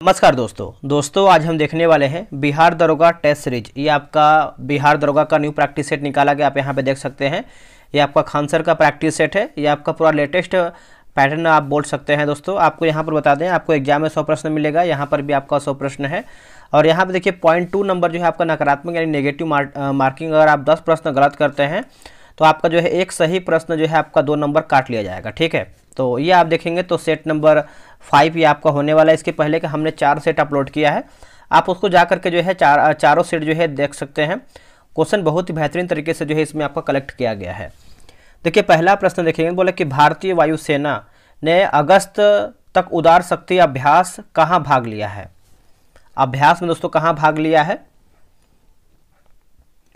नमस्कार दोस्तों आज हम देखने वाले हैं बिहार दरोगा टेस्ट सीरीज। ये आपका बिहार दरोगा का न्यू प्रैक्टिस सेट निकाला गया, आप यहाँ पे देख सकते हैं। ये आपका खान सर का प्रैक्टिस सेट है। ये आपका पूरा लेटेस्ट पैटर्न आप बोल सकते हैं दोस्तों। आपको यहाँ पर बता दें, आपको एग्जाम में 100 प्रश्न मिलेगा, यहाँ पर भी आपका 100 प्रश्न है। और यहाँ पे देखिए 0.2 नंबर जो है आपका नकारात्मक यानी नेगेटिव मार्किंग। अगर आप 10 प्रश्न गलत करते हैं तो आपका जो है एक सही प्रश्न जो है आपका 2 नंबर काट लिया जाएगा, ठीक है। तो ये आप देखेंगे तो सेट नंबर 5 ये आपका होने वाला है। इसके पहले का हमने 4 सेट अपलोड किया है, आप उसको जा करके जो है चारों सेट जो है देख सकते हैं। क्वेश्चन बहुत ही बेहतरीन तरीके से जो है इसमें आपका कलेक्ट किया गया है। देखिए पहला प्रश्न देखेंगे, बोला कि भारतीय वायुसेना ने अगस्त तक उदार शक्ति अभ्यास कहाँ भाग लिया है। अभ्यास में दोस्तों कहाँ भाग लिया है,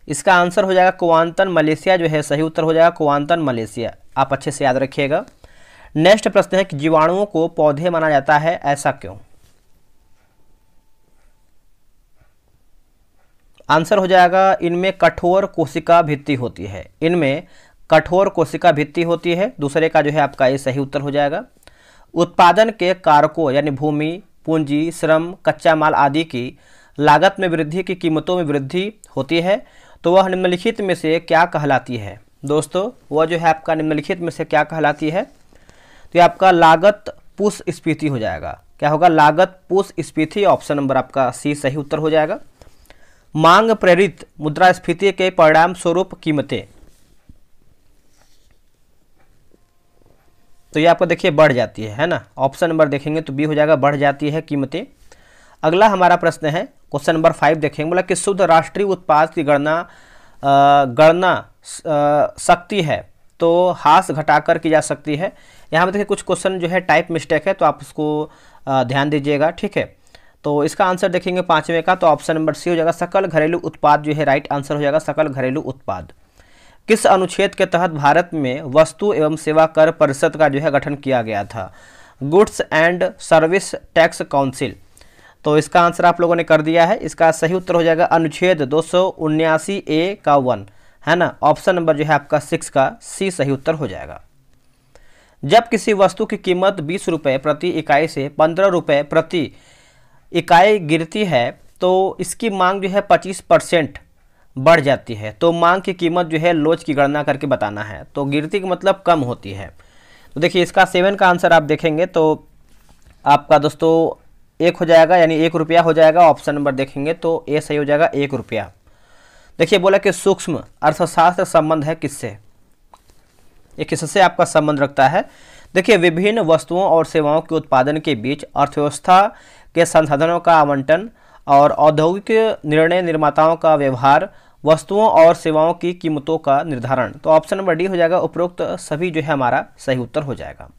इसका आंसर हो जाएगा क्वांतन मलेशिया जो है सही उत्तर हो जाएगा क्वांतन मलेशिया। आप अच्छे से याद रखिएगा। नेक्स्ट प्रश्न है कि जीवाणुओं को पौधे माना जाता है, ऐसा क्यों। आंसर हो जाएगा इनमें कठोर कोशिका भित्ति होती है, इनमें कठोर कोशिका भित्ति होती है। दूसरे का जो है आपका ये सही उत्तर हो जाएगा। उत्पादन के कारकों यानी भूमि, पूंजी, श्रम, कच्चा माल आदि की लागत में वृद्धि की कीमतों में वृद्धि होती है, तो वह निम्नलिखित में से क्या कहलाती है। दोस्तों वह जो है आपका निम्नलिखित में से क्या कहलाती है, तो ये आपका लागत पुष्पस्फीति हो जाएगा। क्या होगा, लागत पुष्पस्फीति। ऑप्शन नंबर आपका सी सही उत्तर हो जाएगा। मांग प्रेरित मुद्रास्फीति के परिणाम स्वरूप कीमतें, तो ये आपको देखिए बढ़ जाती है ना। ऑप्शन नंबर देखेंगे तो बी हो जाएगा, बढ़ जाती है कीमतें। अगला हमारा प्रश्न है क्वेश्चन नंबर 5 देखेंगे, बोला कि शुद्ध राष्ट्रीय उत्पाद की गणना सकती है तो हास घटाकर की जा सकती है। यहाँ पे देखिए कुछ क्वेश्चन जो है टाइप मिस्टेक है, तो आप उसको ध्यान दीजिएगा, ठीक है। तो इसका आंसर देखेंगे 5वें का, तो ऑप्शन नंबर सी हो जाएगा सकल घरेलू उत्पाद जो है राइट आंसर हो जाएगा सकल घरेलू उत्पाद। किस अनुच्छेद के तहत भारत में वस्तु एवं सेवा कर परिषद का जो है गठन किया गया था। Goods and service tax council. तो इसका आंसर आप लोगों ने कर दिया है। इसका सही उत्तर हो जाएगा अनुच्छेद 279A का 1 है ना। ऑप्शन नंबर जो है आपका 6 का सी सही उत्तर हो जाएगा। जब किसी वस्तु की कीमत 20 रुपये प्रति इकाई से 15 रुपये प्रति इकाई गिरती है तो इसकी मांग जो है 25% बढ़ जाती है। तो मांग की कीमत जो है लोच की गणना करके बताना है। तो गिरती का मतलब कम होती है। तो देखिए इसका 7 का आंसर आप देखेंगे तो आपका दोस्तों 1 हो जाएगा, यानी 1 रुपया हो जाएगा। ऑप्शन नंबर देखेंगे तो ए सही हो जाएगा 1 रुपया। देखिए बोला कि सूक्ष्म अर्थशास्त्र संबंध है किससे, ये किससे आपका संबंध रखता है। देखिए विभिन्न वस्तुओं और सेवाओं के उत्पादन के बीच अर्थव्यवस्था के संसाधनों का आवंटन और औद्योगिक निर्णय निर्माताओं का व्यवहार, वस्तुओं और सेवाओं की कीमतों का निर्धारण। तो ऑप्शन नंबर डी हो जाएगा उपरोक्त सभी जो है हमारा सही उत्तर हो जाएगा।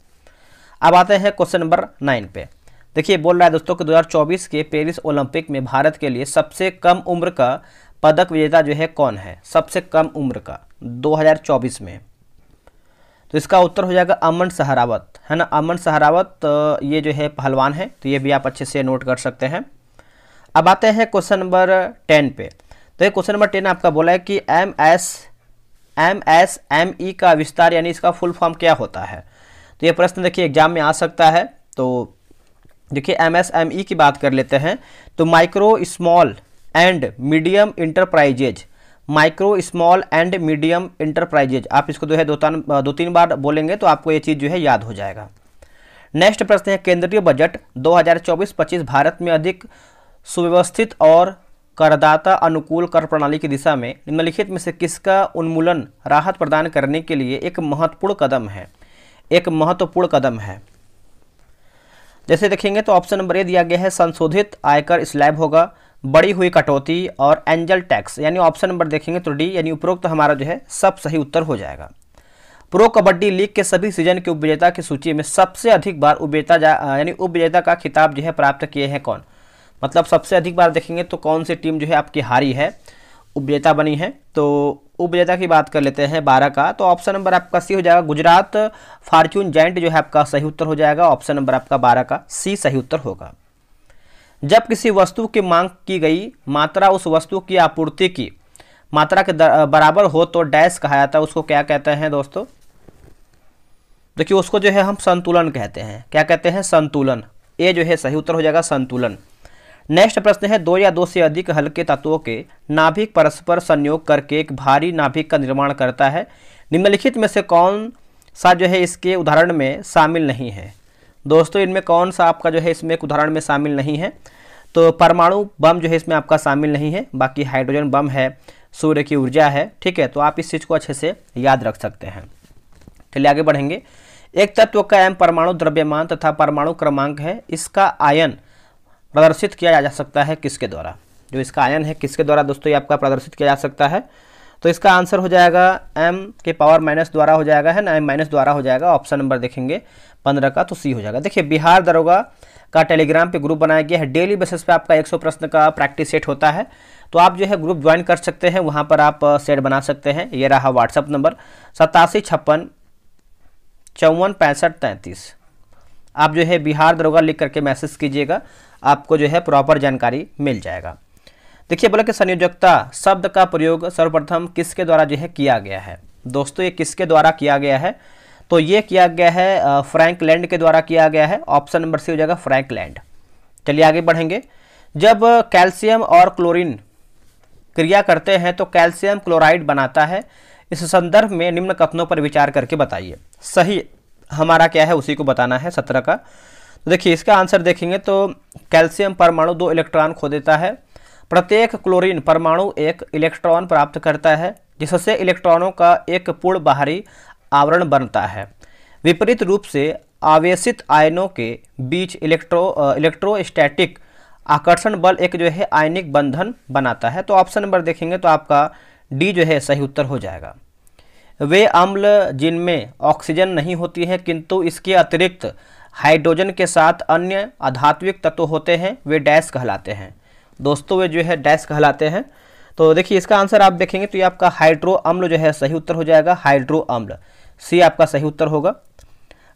अब आते हैं क्वेश्चन नंबर 9 पे। देखिए बोल रहा है दोस्तों कि 2024 के पेरिस ओलंपिक में भारत के लिए सबसे कम उम्र का पदक विजेता जो है कौन है, सबसे कम उम्र का 2024 में। तो इसका उत्तर हो जाएगा अमन सहरावत है ना। अमन सहरावत ये जो है पहलवान है, तो ये भी आप अच्छे से नोट कर सकते हैं। अब आते हैं क्वेश्चन नंबर 10 पे। तो ये क्वेश्चन नंबर 10 आपका बोला है कि MSME का विस्तार यानी इसका फुल फॉर्म क्या होता है। तो ये प्रश्न देखिए एग्जाम में आ सकता है। तो देखिए MSME की बात कर लेते हैं तो micro small and medium enterprises, micro small and medium enterprises. आप इसको जो है 2-3 बार बोलेंगे तो आपको ये चीज़ जो है याद हो जाएगा। नेक्स्ट प्रश्न है केंद्रीय बजट 2024-25 भारत में अधिक सुव्यवस्थित और करदाता अनुकूल कर प्रणाली की दिशा में निम्नलिखित में से किसका उन्मूलन राहत प्रदान करने के लिए एक महत्वपूर्ण कदम है, एक महत्वपूर्ण कदम है। जैसे देखेंगे तो ऑप्शन नंबर ए दिया गया है संशोधित आयकर स्लैब होगा, बढ़ी हुई कटौती और एंजल टैक्स। यानी ऑप्शन नंबर देखेंगे तो डी यानी उपरोक्त हमारा जो है सब सही उत्तर हो जाएगा। प्रो कबड्डी लीग के सभी सीजन के उपविजेता की सूची में सबसे अधिक बार उपविजेता का खिताब जो है प्राप्त किए हैं कौन, मतलब सबसे अधिक बार देखेंगे तो कौन सी टीम जो है आपकी हारी है, उपविजेता बनी है। तो उपविजेता की बात कर लेते हैं 12 का, तो ऑप्शन नंबर आपका सी हो जाएगा गुजरात फॉर्च्यून जायंट जो है आपका सही उत्तर हो जाएगा। ऑप्शन नंबर आपका 12 का सी सही उत्तर होगा। जब किसी वस्तु की मांग की गई मात्रा उस वस्तु की आपूर्ति की मात्रा के बराबर हो तो डैश कहा जाता है, उसको क्या कहते हैं दोस्तों। देखिए उसको जो है हम संतुलन कहते हैं। क्या कहते हैं, संतुलन। ए जो है सही उत्तर हो जाएगा संतुलन। नेक्स्ट प्रश्न है, दो या दो से अधिक हल्के तत्वों के नाभिक परस्पर संयोग करके एक भारी नाभिक का निर्माण करता है। निम्नलिखित में से कौन सा जो है इसके उदाहरण में शामिल नहीं है? दोस्तों इनमें कौन सा आपका जो है इसमें एक उदाहरण में शामिल नहीं है? तो परमाणु बम जो है इसमें आपका शामिल नहीं है, बाकी हाइड्रोजन बम है, सूर्य की ऊर्जा है, ठीक है। तो आप इस चीज़ को अच्छे से याद रख सकते हैं। चलिए आगे बढ़ेंगे। एक तत्व का m परमाणु द्रव्यमान तथा परमाणु क्रमांक है, इसका आयन प्रदर्शित किया जा सकता है किसके द्वारा? जो इसका आयन है किसके द्वारा दोस्तों ये आपका प्रदर्शित किया जा सकता है? तो इसका आंसर हो जाएगा m के पावर माइनस द्वारा हो जाएगा, है ना, m माइनस द्वारा हो जाएगा। ऑप्शन नंबर देखेंगे 15 का, तो सी हो जाएगा। देखिए बिहार दरोगा का टेलीग्राम पे ग्रुप बनाया गया है। डेली बेसिस पे आपका 100 प्रश्न का प्रैक्टिस सेट होता है, तो आप जो है ग्रुप ज्वाइन कर सकते हैं, वहाँ पर आप सेट बना सकते हैं। ये रहा व्हाट्सअप नंबर 8756 54 65 33। आप जो है बिहार दरोगा लिख करके मैसेज कीजिएगा, आपको जो है प्रॉपर जानकारी मिल जाएगा। देखिए बोला कि संयोजकता शब्द का प्रयोग सर्वप्रथम किसके द्वारा जो है किया गया है? दोस्तों ये किसके द्वारा किया गया है? तो ये किया गया है फ्रैंक लैंड के द्वारा किया गया है। ऑप्शन नंबर सी हो जाएगा फ्रैंक लैंड। चलिए आगे बढ़ेंगे। जब कैल्शियम और क्लोरीन क्रिया करते हैं तो कैल्शियम क्लोराइड बनता है। इस संदर्भ में निम्न कथनों पर विचार करके बताइए। सही हमारा क्या है उसी को बताना है 17 का। तो देखिए इसका आंसर देखेंगे तो कैल्शियम परमाणु 2 इलेक्ट्रॉन खो देता है। प्रत्येक क्लोरीन परमाणु 1 इलेक्ट्रॉन प्राप्त करता है, जिससे इलेक्ट्रॉनों का एक पूर्ण बाहरी आवरण बनता है। विपरीत रूप से आवेशित आयनों के बीच इलेक्ट्रोस्टैटिक आकर्षण बल एक जो है आयनिक बंधन बनाता है। तो ऑप्शन नंबर देखेंगे तो आपका डी जो है सही उत्तर हो जाएगा। वे अम्ल जिनमें ऑक्सीजन नहीं होती है किंतु इसके अतिरिक्त हाइड्रोजन के साथ अन्य अधात्विक तत्व होते हैं, वे डैश कहलाते हैं। दोस्तों वे जो है डैश कहलाते हैं। तो देखिए इसका आंसर आप देखेंगे तो ये आपका हाइड्रो अम्ल जो है सही उत्तर हो जाएगा। हाइड्रो अम्ल सी आपका सही उत्तर होगा।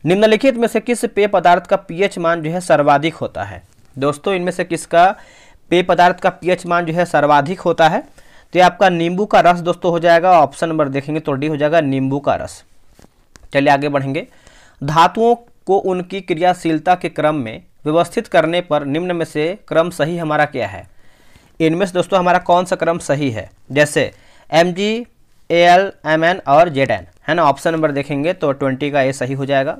निम्नलिखित में से किस पेय पदार्थ का पीएच मान जो है सर्वाधिक होता है? दोस्तों इनमें से किसका पेय पदार्थ का पीएच मान जो है सर्वाधिक होता है? तो ये आपका नींबू का रस दोस्तों हो जाएगा। ऑप्शन नंबर देखेंगे तो डी हो जाएगा नींबू का रस। चलिए आगे बढ़ेंगे। धातुओं को उनकी क्रियाशीलता के क्रम में व्यवस्थित करने पर निम्न में से क्रम सही हमारा क्या है? इनमें से दोस्तों हमारा कौन सा क्रम सही है? जैसे Mg, Al, Mn और Zn, है ना। ऑप्शन नंबर देखेंगे तो 20 का ए सही हो जाएगा।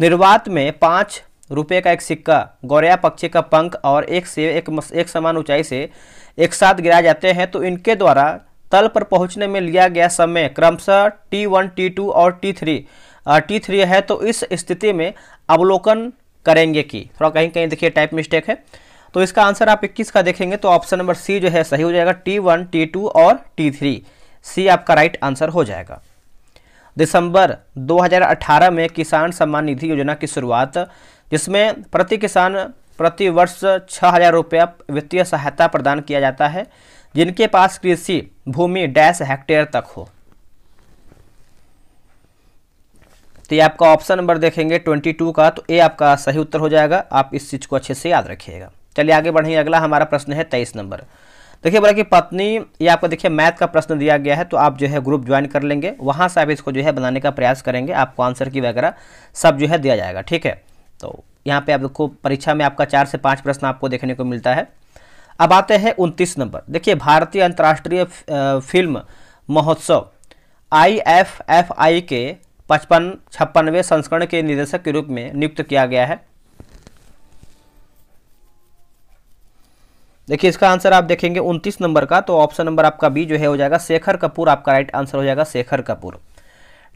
निर्वात में 5 रुपये का एक सिक्का, गौरैया पक्षी का पंख और एक समान ऊंचाई से एक साथ गिराए जाते हैं, तो इनके द्वारा तल पर पहुंचने में लिया गया समय क्रमशः T1, T2 और T3 है। तो इस स्थिति में अवलोकन करेंगे कि थोड़ा कहीं कहीं देखिए टाइप मिस्टेक है, तो इसका आंसर आप 21 का देखेंगे तो ऑप्शन नंबर सी जो है सही हो जाएगा। T1, T2 और T3 सी आपका राइट आंसर हो जाएगा। दिसंबर 2018 में किसान सम्मान निधि योजना की शुरुआत, जिसमें प्रति किसान प्रति वर्ष 6,000 रुपया वित्तीय सहायता प्रदान किया जाता है, जिनके पास कृषि भूमि डैश हेक्टेयर तक हो। तो ये आपका ऑप्शन नंबर देखेंगे 22 का, तो ए आपका सही उत्तर हो जाएगा। आप इस चीज़ को अच्छे से याद रखिएगा। चलिए आगे बढ़ेंगे। अगला हमारा प्रश्न है 23 नंबर। देखिए बोला कि पत्नी, ये आपको देखिए मैथ का प्रश्न दिया गया है, तो आप जो है ग्रुप ज्वाइन कर लेंगे, वहाँ से आप इसको जो है बनाने का प्रयास करेंगे, आपको आंसर की वगैरह सब जो है दिया जाएगा, ठीक है। तो यहाँ पे आपको परीक्षा में आपका 4 से 5 प्रश्न आपको देखने को मिलता है। अब आते हैं 29 नंबर। देखिए भारतीय अंतर्राष्ट्रीय फिल्म महोत्सव IFFI के 56वें संस्करण के निदेशक के रूप में नियुक्त किया गया है। देखिए इसका आंसर आप देखेंगे 29 नंबर का, तो ऑप्शन नंबर आपका बी जो है हो जाएगा शेखर कपूर, आपका राइट आंसर हो जाएगा शेखर कपूर।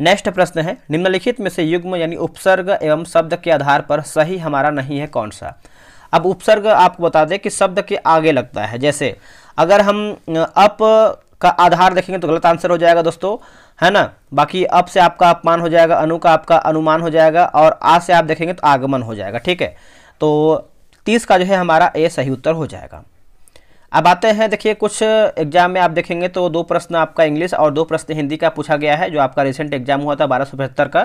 नेक्स्ट प्रश्न है, निम्नलिखित में से युग्म यानी उपसर्ग एवं शब्द के आधार पर सही हमारा नहीं है कौन सा? अब उपसर्ग आपको बता दें कि शब्द के आगे लगता है। जैसे अगर हम अप का आधार देखेंगे तो गलत आंसर हो जाएगा दोस्तों, है ना। बाकी अप से आपका अपमान हो जाएगा, अनु का आपका अनुमान हो जाएगा, और आ से आप देखेंगे तो आगमन हो जाएगा, ठीक है। तो 30 का जो है हमारा ए सही उत्तर हो जाएगा। अब आते हैं, देखिए कुछ एग्जाम में आप देखेंगे तो 2 प्रश्न आपका इंग्लिश और 2 प्रश्न हिंदी का पूछा गया है, जो आपका रिसेंट एग्जाम हुआ था 1275 का,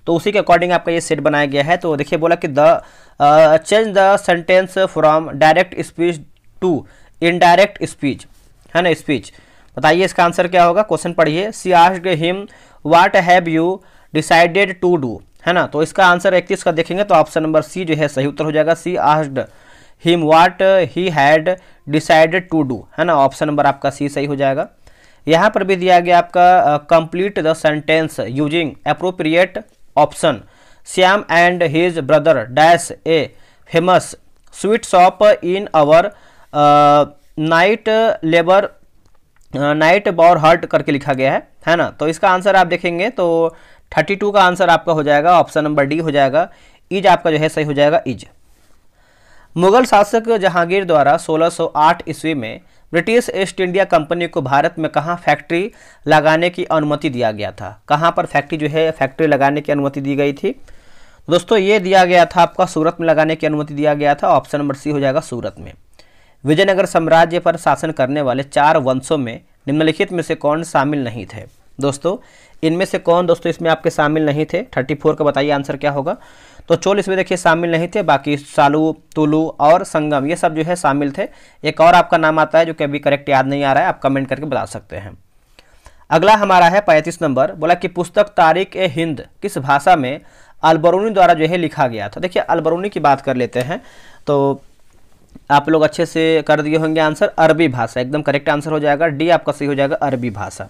तो उसी के अकॉर्डिंग आपका ये सेट बनाया गया है। तो देखिए बोला कि change the sentence from direct speech to indirect speech, है ना, स्पीच। बताइए इसका आंसर क्या होगा, क्वेश्चन पढ़िए। She asked him what have you decided to do, है ना। तो इसका आंसर 31 का देखेंगे तो ऑप्शन नंबर सी जो है सही उत्तर हो जाएगा। She asked him what he had decided to do, है ना। ऑप्शन नंबर आपका सी सही हो जाएगा। यहाँ पर भी दिया गया आपका complete the sentence using appropriate option. Shyam and his brother dash a famous sweet shop in our neighbourhood करके लिखा गया है ना। तो इसका आंसर आप देखेंगे तो 32 का आंसर आपका हो जाएगा, ऑप्शन नंबर डी हो जाएगा। इज आपका जो है सही हो जाएगा, इज। मुगल शासक जहांगीर द्वारा 1608 ईस्वी में ब्रिटिश ईस्ट इंडिया कंपनी को भारत में कहाँ फैक्ट्री लगाने की अनुमति दिया गया था? कहाँ पर फैक्ट्री लगाने की अनुमति दी गई थी दोस्तों? ये दिया गया था आपका सूरत में लगाने की अनुमति दिया गया था, ऑप्शन नंबर सी हो जाएगा, सूरत में। विजयनगर साम्राज्य पर शासन करने वाले 4 वंशों में निम्नलिखित में से कौन शामिल नहीं थे? दोस्तों इनमें से कौन दोस्तों इसमें आपके शामिल नहीं थे? 34 का बताइए आंसर क्या होगा? तो चोल इसमें देखिए शामिल नहीं थे, बाकी सालू, तुलु और संगम ये सब जो है शामिल थे। एक और आपका नाम आता है जो कि अभी करेक्ट याद नहीं आ रहा है, आप कमेंट करके बता सकते हैं। अगला हमारा है 35 नंबर, बोला कि पुस्तक तारिक ए हिंद किस भाषा में अलबरूनी द्वारा जो है लिखा गया था? देखिए अलबरूनी की बात कर लेते हैं तो आप लोग अच्छे से कर दिए होंगे आंसर, अरबी भाषा एकदम करेक्ट आंसर हो जाएगा, डी आपका सही हो जाएगा, अरबी भाषा।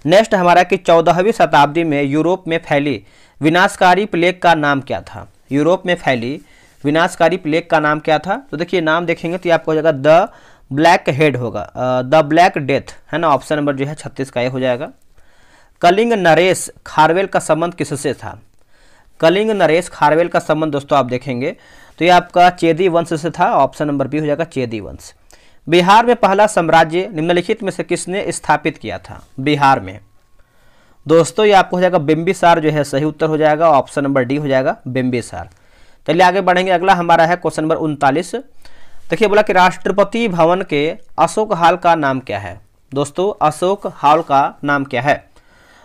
नेक्स्ट हमारा कि 14वीं शताब्दी में यूरोप में फैली विनाशकारी प्लेग का नाम क्या था? यूरोप में फैली विनाशकारी प्लेग का नाम क्या था? तो देखिए नाम देखेंगे तो आपको हो जाएगा द ब्लैक हेड होगा, द ब्लैक डेथ, है ना। ऑप्शन नंबर जो है 36 का ये हो जाएगा। कलिंग नरेश खारवेल का संबंध किससे था? कलिंग नरेश खारवेल का संबंध दोस्तों आप देखेंगे तो ये आपका चेदी वंश से था, ऑप्शन नंबर बी हो जाएगा, चेदी वंश। बिहार में पहला साम्राज्य निम्नलिखित में से किसने स्थापित किया था? बिहार में दोस्तों ये आपको हो जाएगा बिम्बिसार जो है सही उत्तर हो जाएगा, ऑप्शन नंबर डी हो जाएगा, बिम्बिसार। चलिए आगे बढ़ेंगे, अगला हमारा है क्वेश्चन नंबर 39। देखिए बोला कि राष्ट्रपति भवन के अशोक हॉल का नाम क्या है? दोस्तों अशोक हॉल का नाम क्या है?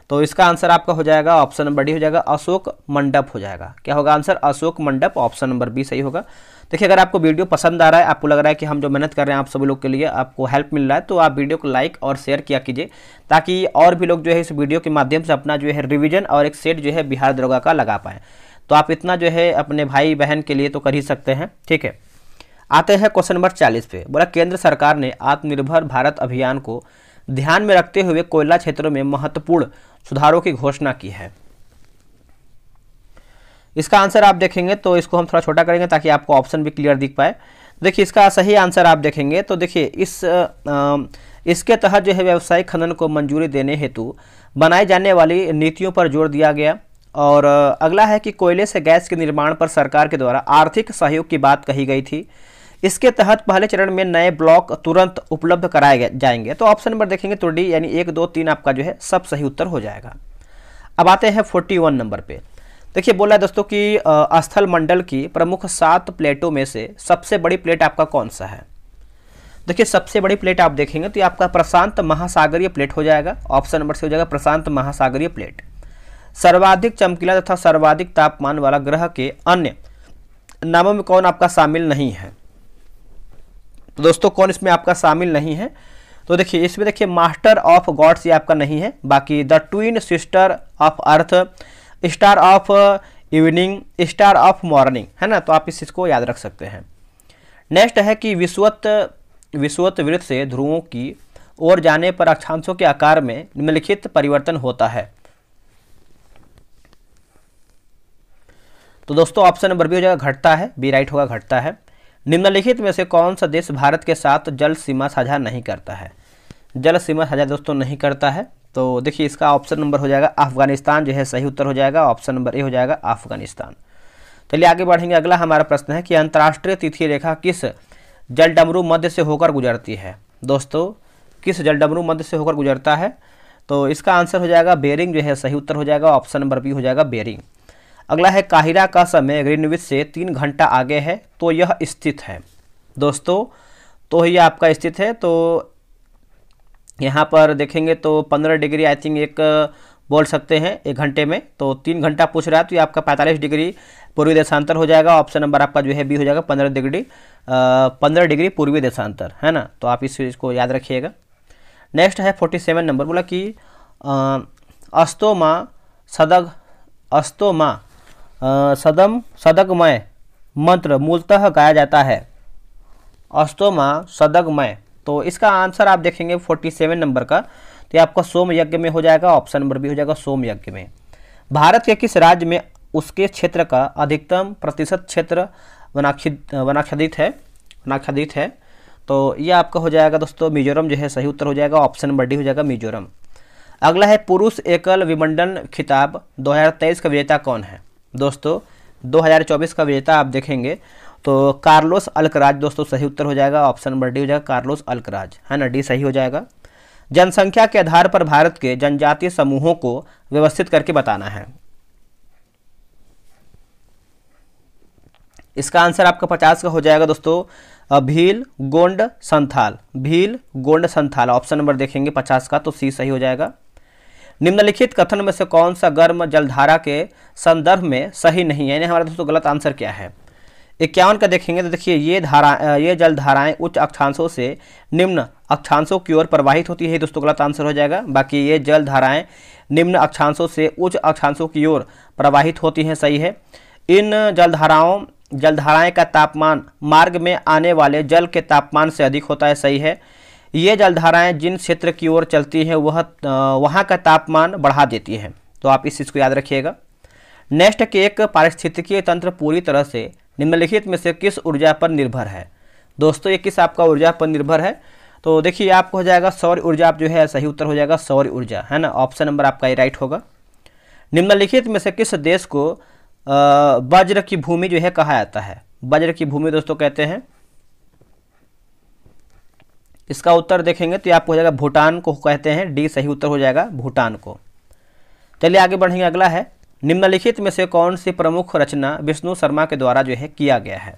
तो इसका आंसर आपका हो जाएगा, ऑप्शन नंबर डी हो जाएगा, अशोक मंडप हो जाएगा। क्या होगा आंसर? अशोक मंडप, ऑप्शन नंबर बी सही होगा। देखिए अगर आपको वीडियो पसंद आ रहा है, आपको लग रहा है कि हम जो मेहनत कर रहे हैं आप सभी लोग के लिए आपको हेल्प मिल रहा है, तो आप वीडियो को लाइक और शेयर किया कीजिए ताकि और भी लोग जो है इस वीडियो के माध्यम से अपना जो है रिवीजन और एक सेट जो है बिहार दरोगा का लगा पाएँ। तो आप इतना जो है अपने भाई बहन के लिए तो कर ही सकते हैं, ठीक है। आते हैं क्वेश्चन नंबर 40 पे। बोला केंद्र सरकार ने आत्मनिर्भर भारत अभियान को ध्यान में रखते हुए कोयला क्षेत्रों में महत्वपूर्ण सुधारों की घोषणा की है। इसका आंसर आप देखेंगे तो इसको हम थोड़ा छोटा करेंगे ताकि आपको ऑप्शन भी क्लियर दिख पाए। देखिए इसका सही आंसर आप देखेंगे तो देखिए इसके तहत जो है व्यावसायिक खनन को मंजूरी देने हेतु बनाई जाने वाली नीतियों पर जोर दिया गया। और अगला है कि कोयले से गैस के निर्माण पर सरकार के द्वारा आर्थिक सहयोग की बात कही गई थी। इसके तहत पहले चरण में नए ब्लॉक तुरंत उपलब्ध कराए जाएंगे। तो ऑप्शन नंबर देखेंगे तो डी यानी 1, 2, 3 आपका जो है सब सही उत्तर हो जाएगा। अब आते हैं 41 नंबर पे। देखिए बोला है दोस्तों कि स्थल मंडल की प्रमुख 7 प्लेटों में से सबसे बड़ी प्लेट आपका कौन सा है? देखिए सबसे बड़ी प्लेट आप देखेंगे तो आपका प्रशांत महासागरीय प्लेट हो जाएगा, ऑप्शन नंबर से हो जाएगा प्रशांत महासागरीय प्लेट। सर्वाधिक चमकीला तथा सर्वाधिक तापमान वाला ग्रह के अन्य नामों में कौन आपका शामिल नहीं है? तो दोस्तों कौन इसमें आपका शामिल नहीं है? तो देखिए इसमें देखिए मास्टर ऑफ गॉड्स ये आपका नहीं है, बाकी the twin sister of earth, star of evening, star of morning, है ना। तो आप इस चीज़ को याद रख सकते हैं। नेक्स्ट है कि विषुवत वृत्त से ध्रुवों की ओर जाने पर अक्षांशों के आकार में निम्नलिखित परिवर्तन होता है। तो दोस्तों ऑप्शन नंबर बी हो जाएगा घटता है, बी राइट होगा, घटता है। निम्नलिखित में से कौन सा देश भारत के साथ जल सीमा साझा नहीं करता है? जल सीमा साझा दोस्तों नहीं करता है। तो देखिए इसका ऑप्शन नंबर हो जाएगा अफगानिस्तान जो है सही उत्तर हो जाएगा, ऑप्शन नंबर ए हो जाएगा अफगानिस्तान। चलिए आगे बढ़ेंगे, अगला हमारा प्रश्न है कि अंतर्राष्ट्रीय तिथि रेखा किस जलडमरू मध्य से होकर गुजरती है? दोस्तों किस जलडमरू मध्य से होकर गुजरता है? तो इसका आंसर हो जाएगा बेरिंग जो है सही उत्तर हो जाएगा, ऑप्शन नंबर बी हो जाएगा बेरिंग। अगला है काहिरा का समय ग्रीनविच से 3 घंटा आगे है तो यह स्थित है। दोस्तों तो ये आपका स्थित है, तो यहाँ पर देखेंगे तो 15 डिग्री आई थिंक एक बोल सकते हैं 1 घंटे में, तो 3 घंटा पूछ रहा है तो ये आपका 45 डिग्री पूर्वी देशांतर हो जाएगा, ऑप्शन नंबर आपका जो है बी हो जाएगा 15 डिग्री पूर्वी देशांतर, है ना। तो आप इस चीज़ को याद रखिएगा। नेक्स्ट है 47 नंबर, बोला कि अस्तोमा सदगमय मंत्र मूलतः गाया जाता है? अस्तों मां सदगमय। तो इसका आंसर आप देखेंगे 47 नंबर का, तो ये आपका सोम यज्ञ में हो जाएगा, ऑप्शन नंबर बी हो जाएगा सोम यज्ञ में। भारत के किस राज्य में उसके क्षेत्र का अधिकतम प्रतिशत क्षेत्र वनाच्छादित है? तो ये आपका हो जाएगा दोस्तों मिजोरम जो है सही उत्तर हो जाएगा, ऑप्शन नंबर डी हो जाएगा मिजोरम। अगला है पुरुष एकल विमंडन खिताब 2023 का विजेता कौन है? दोस्तों 2024 का विजेता आप देखेंगे तो कार्लोस अल्कराज दोस्तों सही उत्तर हो जाएगा, ऑप्शन नंबर डी हो जाएगा कार्लोस अल्कराज, है ना, डी सही हो जाएगा। जनसंख्या के आधार पर भारत के जनजातीय समूहों को व्यवस्थित करके बताना है। इसका आंसर आपका 50 का हो जाएगा दोस्तों भील गोंड संथाल, भील गोंड संथाल, ऑप्शन नंबर देखेंगे 50 का, तो सी सही हो जाएगा। निम्नलिखित कथन में से कौन सा गर्म जलधारा के संदर्भ में सही नहीं है? यानी हमारा दोस्तों गलत आंसर क्या है? 51 का देखेंगे तो देखिए ये जलधाराएं उच्च अक्षांशों से निम्न अक्षांशों की ओर प्रवाहित होती है, दोस्तों गलत आंसर हो जाएगा। बाकी ये जलधाराएं निम्न अक्षांशों से उच्च अक्षांशों की ओर प्रवाहित होती हैं, सही है। इन जलधाराएं का तापमान मार्ग में आने वाले जल के तापमान से अधिक होता है, सही है। ये जलधाराएं जिन क्षेत्र की ओर चलती हैं वहाँ का तापमान बढ़ा देती हैं, तो आप इस चीज़ को याद रखिएगा। नेक्स्ट के एक पारिस्थितिकीय तंत्र पूरी तरह से निम्नलिखित में से किस ऊर्जा पर निर्भर है? दोस्तों ये किस आपका ऊर्जा पर निर्भर है? तो देखिए आपको हो जाएगा सौर ऊर्जा, आप जो है सही उत्तर हो जाएगा सौर ऊर्जा, है ना, ऑप्शन नंबर आपका ये राइट होगा। निम्नलिखित में से किस देश को वज्र की भूमि जो है कहा जाता है? वज्र की भूमि दोस्तों कहते हैं, इसका उत्तर देखेंगे तो आपको हो जाएगा भूटान को कहते हैं, डी सही उत्तर हो जाएगा भूटान को। चलिए आगे बढ़ेंगे, अगला है निम्नलिखित में से कौन सी प्रमुख रचना विष्णु शर्मा के द्वारा जो है किया गया है?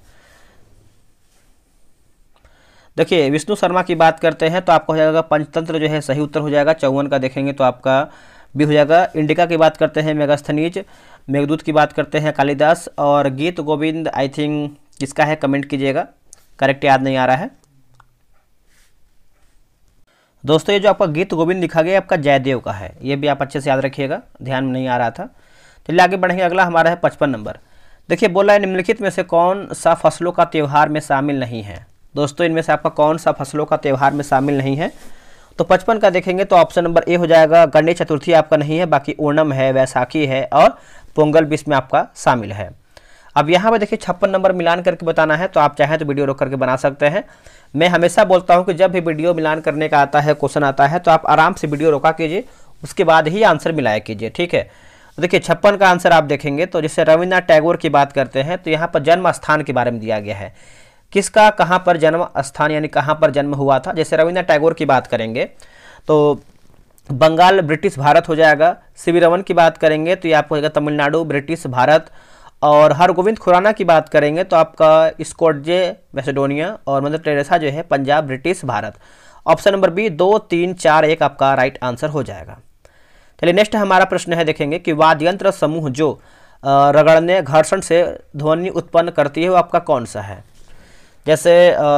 देखिए विष्णु शर्मा की बात करते हैं तो आपका हो जाएगा पंचतंत्र जो है सही उत्तर हो जाएगा, 54 का देखेंगे तो आपका भी हो जाएगा। इंडिका की बात करते हैं मेगास्थनीज, मेघदूत की बात करते हैं कालिदास, और गीत गोविंद आई थिंक किसका है कमेंट कीजिएगा, करेक्ट याद नहीं आ रहा है दोस्तों। ये जो आपका गीत गोविंद लिखा गया आपका जयदेव का है, ये भी आप अच्छे से याद रखिएगा, ध्यान में नहीं आ रहा था। चलिए आगे बढ़ेंगे, अगला हमारा है 55 नंबर। देखिए बोला है निम्नलिखित में से कौन सा फसलों का त्यौहार में शामिल नहीं है? दोस्तों इनमें से आपका कौन सा फसलों का त्यौहार में शामिल नहीं है? तो 55 का देखेंगे तो ऑप्शन नंबर ए हो जाएगा, गणेश चतुर्थी आपका नहीं है, बाकी ओणम है, वैसाखी है और पोंगल भी इसमें आपका शामिल है। अब यहाँ पर देखिए 56 नंबर मिलान करके बताना है, तो आप चाहें तो वीडियो रोक करके बना सकते हैं। मैं हमेशा बोलता हूँ कि जब भी वीडियो मिलान करने का आता है, क्वेश्चन आता है, तो आप आराम से वीडियो रोका कीजिए, उसके बाद ही आंसर मिलाया कीजिए, ठीक है। देखिए 56 का आंसर आप देखेंगे तो जैसे रविन्द्रनाथ टैगोर की बात करते हैं तो यहाँ पर जन्म स्थान के बारे में दिया गया है, किसका कहाँ पर जन्म स्थान यानी कहाँ पर जन्म हुआ था। जैसे रविन्द्रनाथ टैगोर की बात करेंगे तो बंगाल ब्रिटिश भारत हो जाएगा। सीवी रमन की बात करेंगे तो ये आपको होगा तमिलनाडु ब्रिटिश भारत। और हरगोविंद खुराना की बात करेंगे तो आपका स्कॉटजे मैसेडोनिया, और मदर टेरेसा जो है Punjab British Bharat. Option number B 2, 3, 4, 1 आपका राइट आंसर हो जाएगा। चलिए नेक्स्ट हमारा प्रश्न है, देखेंगे कि वाद्य यंत्र समूह जो रगड़ने घर्षण से ध्वनि उत्पन्न करती है वो आपका कौन सा है? जैसे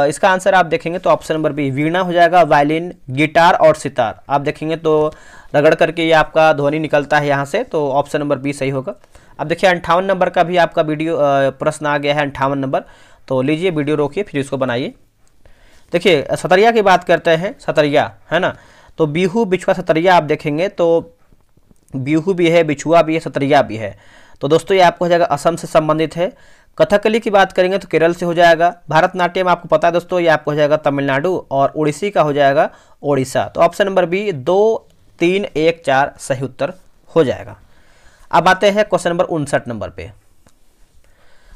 इसका आंसर आप देखेंगे तो ऑप्शन नंबर बी वीणा हो जाएगा, वायलिन, गिटार और सितार। आप देखेंगे तो रगड़ करके ये आपका ध्वनि निकलता है यहाँ से, तो ऑप्शन नंबर बी सही होगा। अब देखिए 58 नंबर का भी आपका वीडियो प्रश्न आ गया है, 58 नंबर, तो लीजिए वीडियो रोकिए फिर इसको बनाइए। देखिए सतरिया की बात करते हैं, सतरिया है ना, तो बिहू बिछुआ सतरिया आप देखेंगे तो बिहू भी है, बिछुआ भी है, सतरिया भी है। तो दोस्तों ये आपको हो जाएगा असम से संबंधित है। कथकली की बात करेंगे तो केरल से हो जाएगा। भरतनाट्यम आपको पता है दोस्तों ये आपको हो जाएगा तमिलनाडु, और ओडिसी का हो जाएगा ओडिशा। तो ऑप्शन नंबर बी 2, 3, 1, 4 सही उत्तर हो जाएगा। अब आते हैं क्वेश्चन नंबर 59 नंबर पे।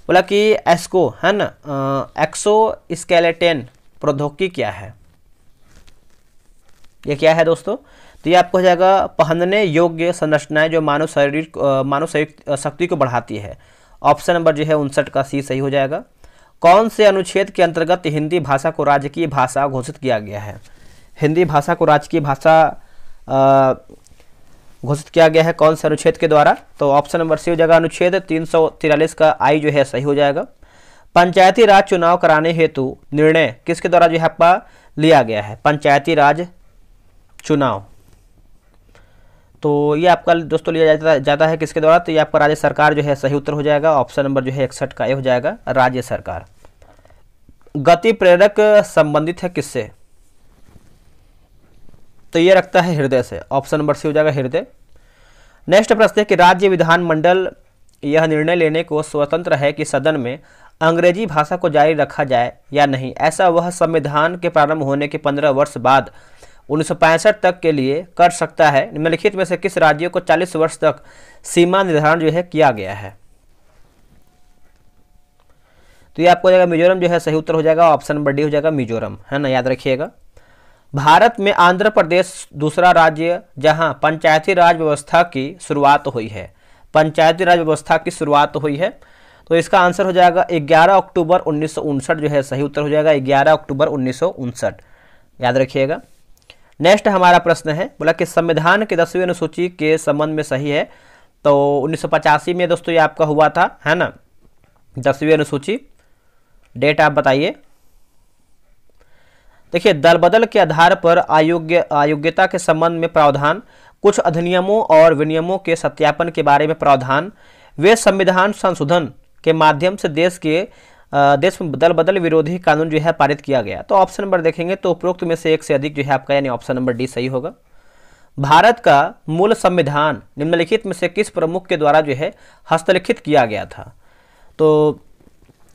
बोला कि एस्को है ना, एक्सोस्केलेटन प्रौद्योगिकी क्या है? ये क्या है दोस्तों? तो ये आपको हो जाएगा पहनने योग्य संरचनाएं जो मानव शरीर शक्ति को बढ़ाती है। ऑप्शन नंबर जो है 59 का सी सही हो जाएगा। कौन से अनुच्छेद के अंतर्गत हिंदी भाषा को राजकीय भाषा घोषित किया गया है? हिंदी भाषा को राजकीय भाषा घोषित किया गया है कौन से अनुच्छेद के द्वारा? तो ऑप्शन नंबर सी हो जाएगा अनुच्छेद 343 का आई जो है सही हो जाएगा। पंचायती राज चुनाव कराने हेतु निर्णय किसके द्वारा जो है आपका लिया गया है? पंचायती राज चुनाव, तो ये आपका दोस्तों लिया जाता है किसके द्वारा, तो ये आपका राज्य सरकार जो है सही उत्तर हो जाएगा। ऑप्शन नंबर जो है 61 का ए हो जाएगा, राज्य सरकार। गति प्रेरक संबंधित है किससे, तो ये रखता है हृदय से। ऑप्शन नंबर सी हो जाएगा, हृदय। नेक्स्ट प्रश्न है कि राज्य विधानमंडल यह निर्णय लेने को स्वतंत्र है कि सदन में अंग्रेजी भाषा को जारी रखा जाए या नहीं। ऐसा वह संविधान के प्रारंभ होने के 15 वर्ष बाद 1965 तक के लिए कर सकता है। निम्नलिखित में से किस राज्य को 40 वर्ष तक सीमा निर्धारण जो है किया गया है, तो ये आपको हो जाएगा मिजोरम जो है सही उत्तर हो जाएगा। ऑप्शन नंबर डी हो जाएगा, मिजोरम, है ना, याद रखिएगा। भारत में आंध्र प्रदेश दूसरा राज्य जहां पंचायती राज व्यवस्था की शुरुआत हुई है। पंचायती राज व्यवस्था की शुरुआत हुई है, तो इसका आंसर हो जाएगा 11 अक्टूबर 1959 जो है सही उत्तर हो जाएगा, 11 अक्टूबर 1959, याद रखिएगा। नेक्स्ट हमारा प्रश्न है, बोला कि संविधान के 10वीं अनुसूची के संबंध में सही है, तो 1985 में दोस्तों ये आपका हुआ था, है ना, 10वीं अनुसूची। डेट आप बताइए। देखिए, दल बदल के आधार पर अयोग्यता के संबंध में प्रावधान, कुछ अधिनियमों और विनियमों के सत्यापन के बारे में प्रावधान, वे संविधान संशोधन के माध्यम से देश में दल बदल विरोधी कानून जो है पारित किया गया। तो ऑप्शन नंबर देखेंगे तो उपरोक्त में से एक से अधिक जो है आपका, यानी ऑप्शन नंबर डी सही होगा। भारत का मूल संविधान निम्नलिखित में से किस प्रमुख के द्वारा जो है हस्तलिखित किया गया था, तो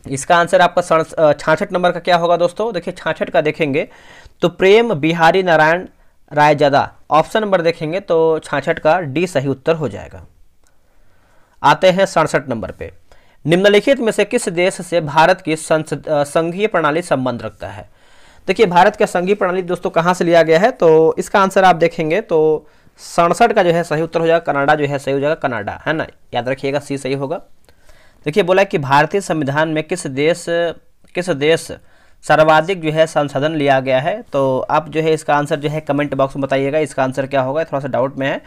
इसका आंसर आपका 66 नंबर का क्या होगा दोस्तों। देखिए 66 का देखेंगे तो प्रेम बिहारी नारायण रायजादा। ऑप्शन नंबर देखेंगे तो 66 का डी सही उत्तर हो जाएगा। आते हैं 67 नंबर पे। निम्नलिखित में से किस देश से भारत की संघीय प्रणाली संबंध रखता है। देखिए, भारत का संघीय प्रणाली दोस्तों कहाँ से लिया गया है, तो इसका आंसर आप देखेंगे तो 67 का जो है सही उत्तर हो जाएगा, कनाडा जो है सही हो जाएगा, कनाडा, है ना, याद रखिएगा, सी सही होगा। देखिए, बोला कि भारतीय संविधान में किस देश सर्वाधिक जो है संशोधन लिया गया है, तो आप जो है इसका आंसर जो है कमेंट बॉक्स में बताइएगा। इसका आंसर क्या होगा, थोड़ा सा डाउट में है,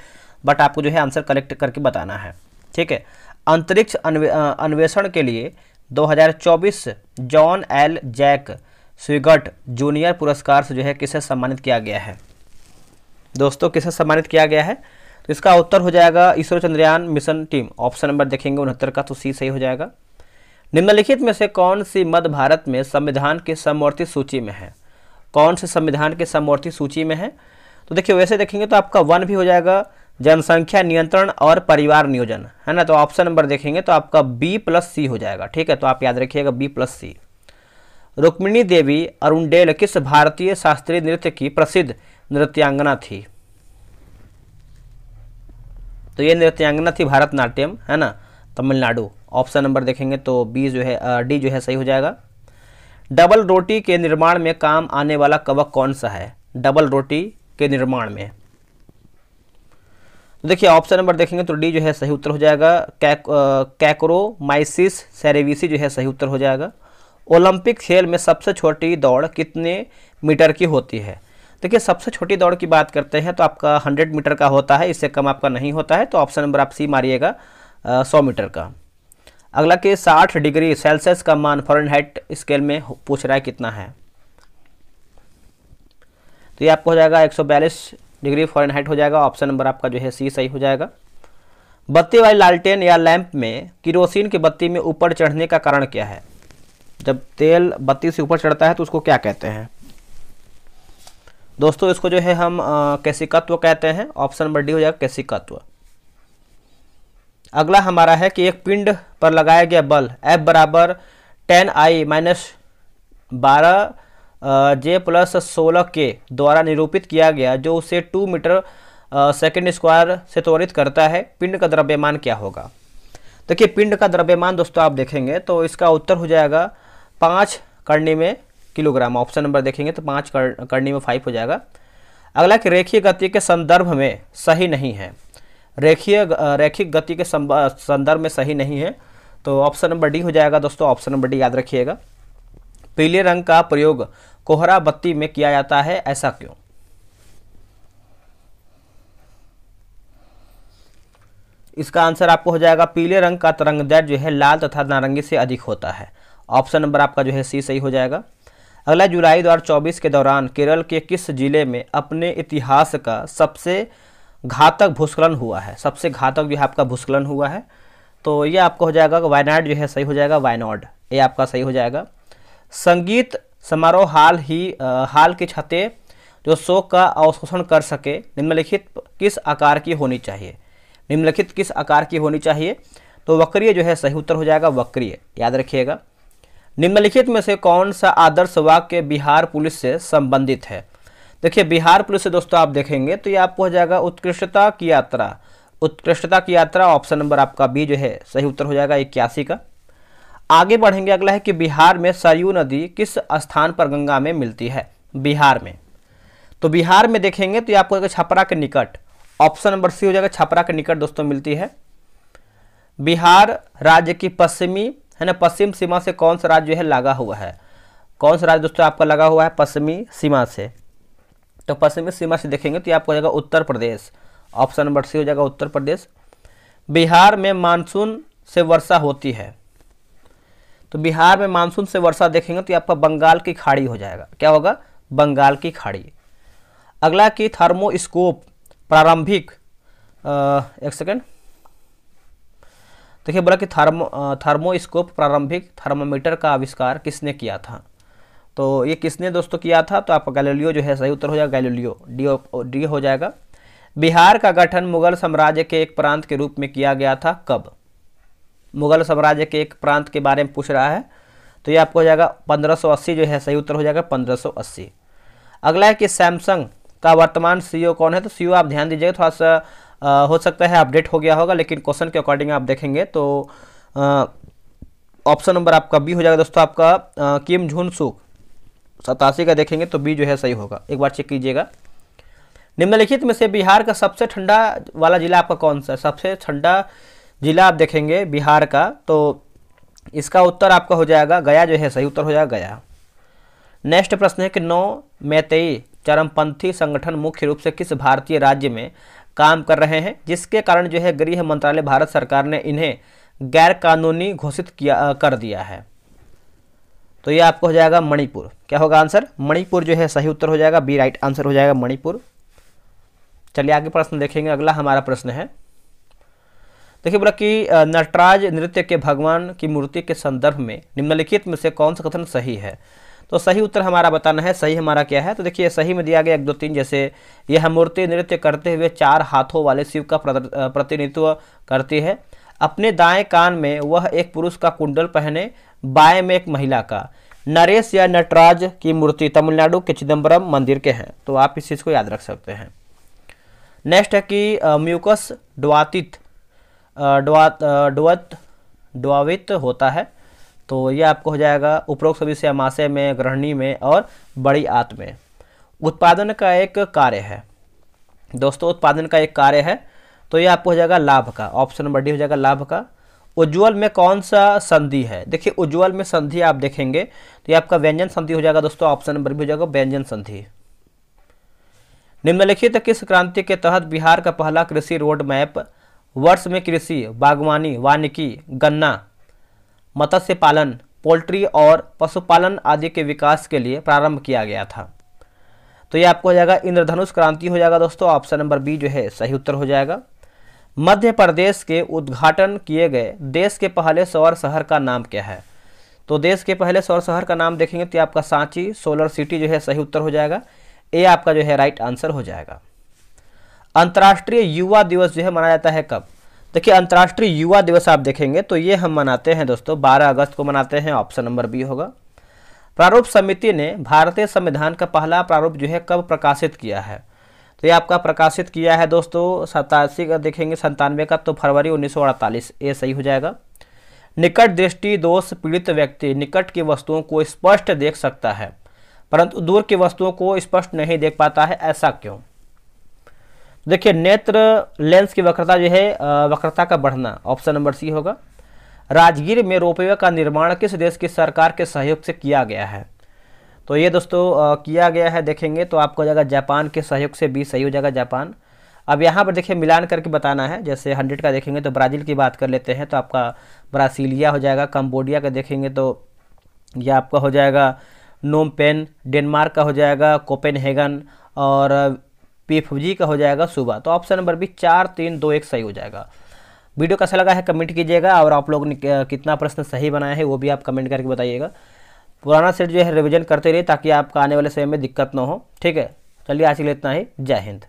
बट आपको जो है आंसर कलेक्ट करके बताना है, ठीक है। अंतरिक्ष अन्वेषण के लिए 2024 जॉन एल जैक स्विगट जूनियर पुरस्कार से जो है किसे सम्मानित किया गया है दोस्तों, किसे सम्मानित किया गया है, तो इसका उत्तर हो जाएगा ISRO Chandrayaan mission team. Option number देखेंगे 69 का, तो सी सही हो जाएगा। निम्नलिखित में से कौन सी मध्य भारत में संविधान की समवर्ती सूची में है, कौन से संविधान के समवर्ती सूची में है, तो देखिए वैसे देखेंगे तो आपका 1 भी हो जाएगा, जनसंख्या नियंत्रण और परिवार नियोजन, है ना, तो ऑप्शन नंबर देखेंगे तो आपका B+C हो जाएगा, ठीक है, तो आप याद रखिएगा B+C। रुक्मिणी देवी अरुणडेल किस भारतीय शास्त्रीय नृत्य की प्रसिद्ध नृत्यांगना थी, तो ये नृत्यांगना थी भरतनाट्यम, है ना, तमिलनाडु। ऑप्शन नंबर देखेंगे तो डी जो है सही हो जाएगा। डबल रोटी के निर्माण में काम आने वाला कवक कौन सा है, डबल रोटी के निर्माण में, तो देखिए ऑप्शन नंबर देखेंगे तो डी जो है सही उत्तर हो जाएगा, कैक्रोमाइसिस सेरेविसी जो है सही उत्तर हो जाएगा। ओलंपिक खेल में सबसे छोटी दौड़ कितने मीटर की होती है, देखिए सबसे छोटी दौड़ की बात करते हैं तो आपका 100 मीटर का होता है, इससे कम आपका नहीं होता है, तो ऑप्शन नंबर आप सी मारिएगा 100 मीटर का। अगला कि 60 डिग्री सेल्सियस का मान फ़ारेनहाइट स्केल में पूछ रहा है कितना है, तो ये आपको हो जाएगा 142 डिग्री फ़ारेनहाइट हो जाएगा। ऑप्शन नंबर आपका जो है सी सही हो जाएगा। बत्ती वाली लालटेन या लैंप में किरोसिन की बत्ती में ऊपर चढ़ने का कारण क्या है, जब तेल बत्ती से ऊपर चढ़ता है तो उसको क्या कहते हैं दोस्तों, इसको जो है हम कैसिकत्व कहते हैं। ऑप्शन नंबर डी हो जाएगा कैसिकत्व। अगला हमारा है कि एक पिंड पर लगाया गया बल F बराबर 10I-12 J+16 के द्वारा निरूपित किया गया, जो उसे 2 मीटर सेकेंड स्क्वायर से त्वरित करता है, पिंड का द्रव्यमान क्या होगा। देखिए पिंड का द्रव्यमान दोस्तों आप देखेंगे तो इसका उत्तर हो जाएगा 5 करनी में किलोग्राम। ऑप्शन नंबर देखेंगे तो 5 करनी में 5 हो जाएगा। अगला कि रेखीय गति के संदर्भ में सही नहीं है, रैखिक गति के संदर्भ में सही नहीं है, तो ऑप्शन नंबर डी हो जाएगा दोस्तों। ऑप्शन नंबर डी याद रखिएगा। पीले रंग का प्रयोग कोहरा बत्ती में किया जाता है, ऐसा क्यों। इसका आंसर आपको हो जाएगा पीले रंग का तरंगदैर्घ्य जो है लाल तथा नारंगी से अधिक होता है। ऑप्शन नंबर आपका जो है सी सही हो जाएगा। अगला जुलाई 2024 के दौरान केरल के किस जिले में अपने इतिहास का सबसे घातक भूस्खलन हुआ है, सबसे घातक जो है आपका भूस्खलन हुआ है। तो ये आपका हो जाएगा वायनाड जो है सही हो जाएगा, वायनाड ये आपका सही हो जाएगा। संगीत समारोह हाल की छतें जो शोक का अवशोषण कर सके निम्नलिखित किस आकार की होनी चाहिए, निम्नलिखित किस आकार की होनी चाहिए? तो वक्रीय जो है सही उत्तर हो जाएगा, वक्रीय, याद रखिएगा। निम्नलिखित में से कौन सा आदर्श वाक्य बिहार पुलिस से संबंधित है? देखिए बिहार पुलिस से दोस्तों आप देखेंगे तो ये आपको हो जाएगा उत्कृष्टता की यात्रा, उत्कृष्टता की यात्रा, ऑप्शन नंबर आपका बी जो है सही उत्तर हो जाएगा 81 का। आगे बढ़ेंगे, अगला है कि बिहार में सरयू नदी किस स्थान पर गंगा में मिलती है? बिहार में, तो बिहार में देखेंगे तो ये आपको हो छपरा के निकट, ऑप्शन नंबर सी हो जाएगा, छपरा के निकट दोस्तों मिलती है। बिहार राज्य की पश्चिमी है ना, पश्चिम सीमा से कौन सा राज्य है लगा हुआ है? कौन सा राज्य दोस्तों आपका लगा हुआ है पश्चिमी सीमा से? तो पश्चिमी सीमा से देखेंगे तो आपको हो जाएगा Uttar Pradesh, option number C हो जाएगा उत्तर प्रदेश। बिहार में मानसून से वर्षा होती है, तो बिहार में मानसून से वर्षा देखेंगे तो आपका बंगाल की खाड़ी हो जाएगा, क्या होगा? बंगाल की खाड़ी। अगला कि थर्मोस्कोप प्रारंभिक एक सेकेंड, देखिए बोला कि थर्मोस्कोप प्रारंभिक थर्मामीटर का आविष्कार किसने किया था? तो ये किसने दोस्तों किया था? तो आपका गैलीलियो जो है सही उत्तर हो जाएगा, गैलीलियो, डी हो जाएगा। बिहार का गठन मुगल साम्राज्य के एक प्रांत के रूप में किया गया था, कब? मुगल साम्राज्य के एक प्रांत के बारे में पूछ रहा है, तो ये आपको हो जाएगा 1580 जो है सही उत्तर हो जाएगा, 1580। अगला है कि सैमसंग का वर्तमान सीईओ कौन है? तो सीईओ आप ध्यान दीजिएगा, थोड़ा सा हो सकता है अपडेट हो गया होगा, लेकिन क्वेश्चन के अकॉर्डिंग आप देखेंगे तो ऑप्शन नंबर आपका बी हो जाएगा दोस्तों, आपका किम जुन सुक 87 का देखेंगे तो बी जो है सही होगा, एक बार चेक कीजिएगा। निम्नलिखित में से बिहार का सबसे ठंडा वाला जिला आपका कौन सा है? सबसे ठंडा जिला आप देखेंगे बिहार का, तो इसका उत्तर आपका हो जाएगा गया जो है सही उत्तर हो जाएगा, गया। नेक्स्ट प्रश्न है कि 9 मैतेई चरमपंथी संगठन मुख्य रूप से किस भारतीय राज्य में काम कर रहे हैं, जिसके कारण जो है गृह मंत्रालय भारत सरकार ने इन्हें गैर कानूनी घोषित कर दिया है? तो ये आपको हो जाएगा मणिपुर, क्या होगा आंसर? मणिपुर जो है सही उत्तर हो जाएगा, बी राइट आंसर हो जाएगा मणिपुर। चलिए आगे प्रश्न देखेंगे, अगला हमारा प्रश्न है, देखिए बोला कि नटराज नृत्य के भगवान की मूर्ति के संदर्भ में निम्नलिखित में से कौन सा कथन सही है? तो सही उत्तर हमारा बताना है, सही हमारा क्या है? तो देखिए सही में दिया गया 1 2 3, जैसे यह मूर्ति नृत्य करते हुए 4 हाथों वाले शिव का प्रतिनिधित्व करती है। अपने दाएं कान में वह एक पुरुष का कुंडल पहने, बाएं में एक महिला का। नरेश या नटराज की मूर्ति तमिलनाडु के चिदम्बरम मंदिर के हैं, तो आप इस चीज़ को याद रख सकते हैं। नेक्स्ट है कि म्यूकस ड्वावित होता है, तो ये आपको हो जाएगा उपरोक्त सभी से अमाशय में, ग्रहणी में और बड़ी आंत में। उत्पादन का एक कार्य है दोस्तों, उत्पादन का एक कार्य है, तो ये आपको हो जाएगा लाभ का, ऑप्शन नंबर डी हो जाएगा लाभ का। उज्ज्वल में कौन सा संधि है? देखिए उज्ज्वल में संधि आप देखेंगे तो ये आपका व्यंजन संधि हो जाएगा दोस्तों, ऑप्शन नंबर भी हो जाएगा व्यंजन संधि। निम्नलिखित किस क्रांति के तहत बिहार का पहला कृषि रोड मैप वर्ष में कृषि, बागवानी, वानिकी, गन्ना, मत्स्य पालन, पोल्ट्री और पशुपालन आदि के विकास के लिए प्रारंभ किया गया था? तो ये आपको हो जाएगा इंद्रधनुष क्रांति हो जाएगा दोस्तों, ऑप्शन नंबर बी जो है सही उत्तर हो जाएगा। मध्य प्रदेश के उद्घाटन किए गए देश के पहले सौर शहर का नाम क्या है? तो देश के पहले सौर शहर का नाम देखेंगे तो आपका सांची सोलर सिटी जो है सही उत्तर हो जाएगा, ये आपका जो है राइट आंसर हो जाएगा। अंतर्राष्ट्रीय युवा दिवस जो है मनाया जाता है कब? देखिए अंतर्राष्ट्रीय युवा दिवस आप देखेंगे तो ये हम मनाते हैं दोस्तों 12 अगस्त को मनाते हैं, ऑप्शन नंबर बी होगा। प्रारूप समिति ने भारतीय संविधान का पहला प्रारूप जो है कब प्रकाशित किया है? तो ये आपका प्रकाशित किया है दोस्तों 87 का देखेंगे, 97 का, तो फरवरी 1948, ये सही हो जाएगा। निकट दृष्टि दोष पीड़ित व्यक्ति निकट की वस्तुओं को स्पष्ट देख सकता है परंतु दूर की वस्तुओं को स्पष्ट नहीं देख पाता है, ऐसा क्यों? देखिए नेत्र लेंस की वक्रता जो है वक्रता का बढ़ना, ऑप्शन नंबर सी होगा। राजगीर में रोपवे का निर्माण किस देश की सरकार के सहयोग से किया गया है? तो ये दोस्तों किया गया है देखेंगे तो आपको हो जाएगा जापान के सहयोग से, भी सही हो जाएगा जापान। अब यहाँ पर देखिए मिलान करके बताना है, जैसे 100 का देखेंगे तो ब्राज़ील की बात कर लेते हैं तो आपका ब्रासीलिया हो जाएगा। कंबोडिया का देखेंगे तो यह आपका हो जाएगा नोम पेन। डेनमार्क का हो जाएगा कोपेनहेगन। और पीएफजी का हो जाएगा सुबह। तो ऑप्शन नंबर बी 4 3 2 1 सही हो जाएगा। वीडियो कैसा लगा है कमेंट कीजिएगा, और आप लोग ने कितना प्रश्न सही बनाया है वो भी आप कमेंट करके बताइएगा। पुराना सेट जो है रिवीजन करते रहिए ताकि आपका आने वाले समय में दिक्कत ना हो। ठीक है, चलिए आज के लिए इतना ही। जय हिंद।